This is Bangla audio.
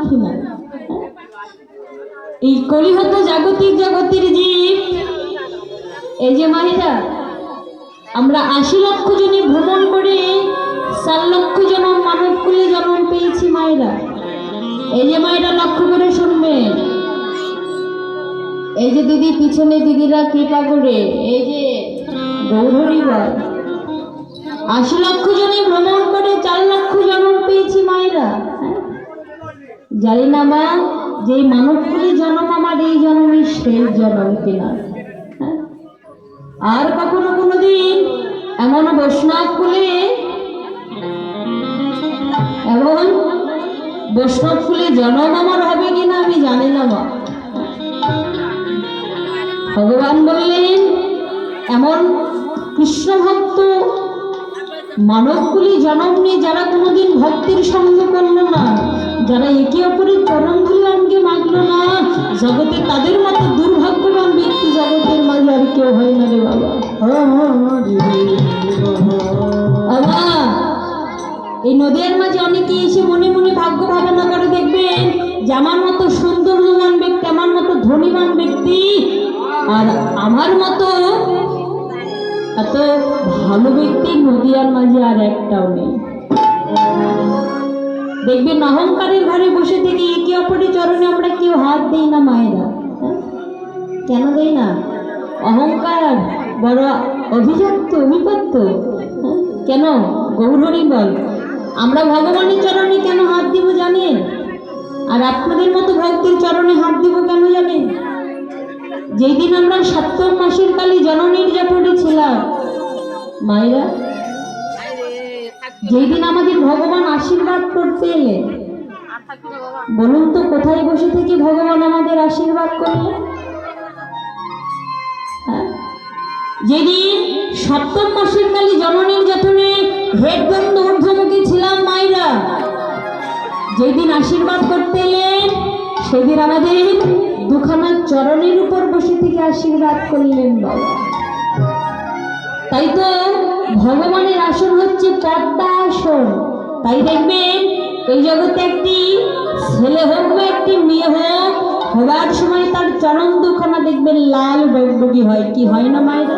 দেখি না। এই কলিহত জাগতিক জগতের জীব, এই যে মায়েরা আমরা ৮০ লক্ষ জনে ভ্রমণ করে ৪ লক্ষ জন মানব কুলে জন্ম পেয়েছি মায়েরা। এই যে মায়েরা লক্ষ্য করে শুনবেন, এই যে দিদি পিছনে দিদিরা কৃপা করে, এই যে গৌরহরিবার ৮০ লক্ষ জনে ভ্রমণ করে ৪ লক্ষ জন্ম পেয়েছি মায়েরা। জানি না মা যে মানব কুলে জন্ম আমার এই জন্মই শেষ জন্ম কিনা। আর কখনো কোনোদিন এমন বৈষ্ণব কুলে এমন বৈষ্ণব কুলে জন্ম আমার হবে কিনা আমি জানি না মা। ভগবান বললেন এমন কৃষ্ণ ভক্ত মানবকুলি জন্ম নিয়ে যারা কোনোদিন ভক্তির সঙ্গ করল না, যারা একে অপরের চরণ ধুলে অঙ্গে মাগল না, জগতে তাদের মতো দুর্ভাগ্যবান ব্যক্তি জগতের মাঝে আর কেউ হয় না রে বাবা। এই নদীর মাঝে অনেকে এসে মনে মনে ভাগ্য ভাবনা করে দেখবেন যে আমার মতো সৌন্দর্যবান ব্যক্তি, আমার মতো ধনীবান ব্যক্তি আর আমার মতো এত ভালো ব্যক্তি নদীয়ার মাঝে আর একটাও নেই। দেখবেন অহংকারের ঘরে বসে থেকে একে অপরের চরণে আমরা কেউ হাত দেই না মায়েরা। কেন দেই না? অহংকার বড় অভিজাত্য অভিপত্য। কেন? গৌরহরি বল আমরা ভগবানের চরণে কেন হাত দিব জানেন? আর আপনাদের মতো ভক্তের চরণে হাত দিব কেন জানেন? যেই দিন আমরা ৭ম মাসের কালী জননীর জপরে ছিলাম মায়েরা, যেই দিন আমাদের ভগবান আশীর্বাদ করতে এলেন, বলুন তো কোথায় বসে থেকে ভগবান আমাদের আশীর্বাদ করলেন? যেদিন ৭ম মাসের কালী জননীর যতনে হেড বন্ধ ঊর্ধ্বমুখী ছিলাম মায়েরা, যেদিন আশীর্বাদ করতে এলেন সেদিন আমাদের দুখানা চরণের উপর বসে থেকে আশীর্বাদ করলেন বাবা। তাই তো ভগবানের আসন হচ্ছে পদ্মা আসন। তাই দেখবেন এই জগতে একটি ছেলে হোক বা একটি মেয়ে হোক, হবার সময় তার চরণ দুখানা দেখবেন লাল ডগডগি হয়, কি হয় না মায়েরা?